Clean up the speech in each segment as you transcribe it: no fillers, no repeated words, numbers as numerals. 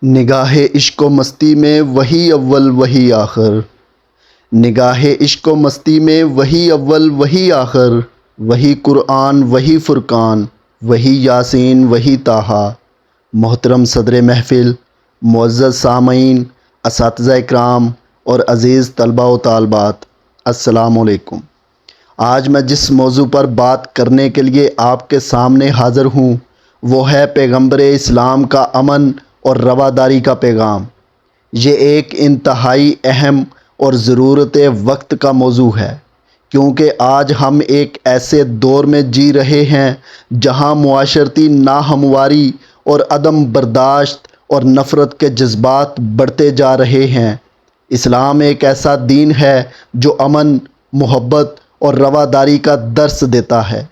نگاہ عشق و مستی میں وہی اول وہی آخر، نگاہ عشق و مستی میں وہی اول وہی آخر، وہی قرآن وہی فرقان وہی یاسین وہی طٰہٰ۔ محترم صدر محفل، معزز سامعین، اساتذہ اکرام اور عزیز طلباء و طالبات، السلام علیکم۔ آج میں جس موضوع پر بات کرنے کے لیے آپ کے سامنے حاضر ہوں وہ ہے پیغمبر اسلام کا امن اور رواداری کا پیغام۔ یہ ایک انتہائی اہم اور ضرورت وقت کا موضوع ہے، کیونکہ آج ہم ایک ایسے دور میں جی رہے ہیں جہاں معاشرتی ناہمواری اور عدم برداشت اور نفرت کے جذبات بڑھتے جا رہے ہیں۔ اسلام ایک ایسا دین ہے جو امن، محبت اور رواداری کا درس دیتا ہے۔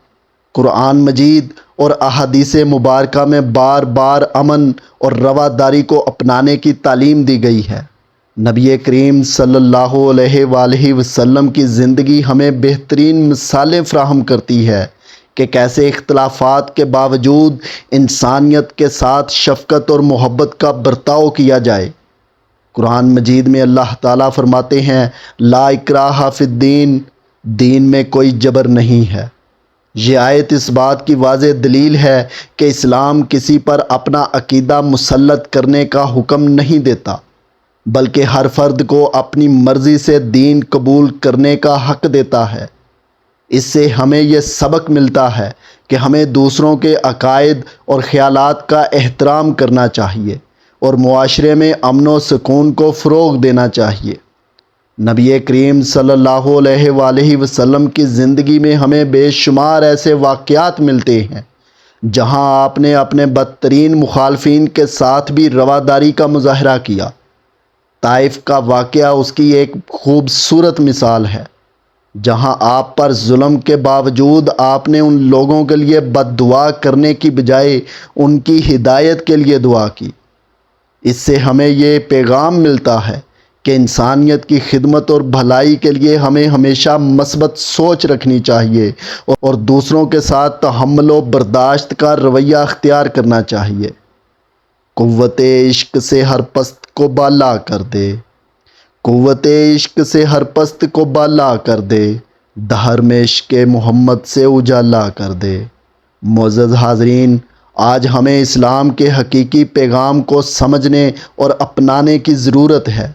قرآن مجید اور احادیث مبارکہ میں بار بار امن اور رواداری کو اپنانے کی تعلیم دی گئی ہے۔ نبی کریم صلی اللہ علیہ وآلہ وسلم کی زندگی ہمیں بہترین مثالیں فراہم کرتی ہے کہ کیسے اختلافات کے باوجود انسانیت کے ساتھ شفقت اور محبت کا برتاؤ کیا جائے۔ قرآن مجید میں اللہ تعالیٰ فرماتے ہیں، لا اکراہ فی الدین، دین میں کوئی جبر نہیں ہے۔ یہ آیت اس بات کی واضح دلیل ہے کہ اسلام کسی پر اپنا عقیدہ مسلط کرنے کا حکم نہیں دیتا، بلکہ ہر فرد کو اپنی مرضی سے دین قبول کرنے کا حق دیتا ہے۔ اس سے ہمیں یہ سبق ملتا ہے کہ ہمیں دوسروں کے عقائد اور خیالات کا احترام کرنا چاہیے اور معاشرے میں امن و سکون کو فروغ دینا چاہیے۔ نبی کریم صلی اللہ علیہ وآلہ وسلم کی زندگی میں ہمیں بے شمار ایسے واقعات ملتے ہیں جہاں آپ نے اپنے بدترین مخالفین کے ساتھ بھی رواداری کا مظاہرہ کیا۔ طائف کا واقعہ اس کی ایک خوبصورت مثال ہے، جہاں آپ پر ظلم کے باوجود آپ نے ان لوگوں کے لیے بد دعا کرنے کی بجائے ان کی ہدایت کے لیے دعا کی۔ اس سے ہمیں یہ پیغام ملتا ہے کہ انسانیت کی خدمت اور بھلائی کے لیے ہمیں ہمیشہ مثبت سوچ رکھنی چاہیے اور دوسروں کے ساتھ تحمل و برداشت کا رویہ اختیار کرنا چاہیے۔ قوت عشق سے ہر پست کو بالا کر دے، قوت عشق سے ہر پست کو بالا کر دے، دہر میں عشق محمد سے اجالا کر دے۔ معزز حاضرین، آج ہمیں اسلام کے حقیقی پیغام کو سمجھنے اور اپنانے کی ضرورت ہے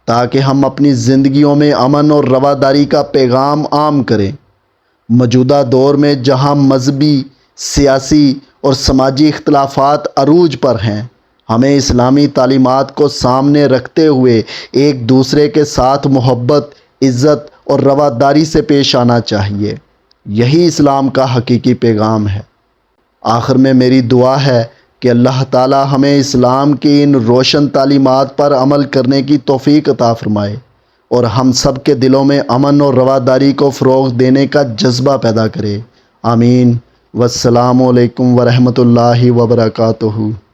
تاکہ ہم اپنی زندگیوں میں امن اور رواداری کا پیغام عام کریں۔ موجودہ دور میں جہاں مذہبی، سیاسی اور سماجی اختلافات عروج پر ہیں، ہمیں اسلامی تعلیمات کو سامنے رکھتے ہوئے ایک دوسرے کے ساتھ محبت، عزت اور رواداری سے پیش آنا چاہیے۔ یہی اسلام کا حقیقی پیغام ہے۔ آخر میں میری دعا ہے کہ اللہ تعالی ہمیں اسلام کی ان روشن تعلیمات پر عمل کرنے کی توفیق عطا فرمائے اور ہم سب کے دلوں میں امن اور رواداری کو فروغ دینے کا جذبہ پیدا کرے۔ آمین۔ والسلام علیکم ورحمۃ اللہ وبرکاتہ۔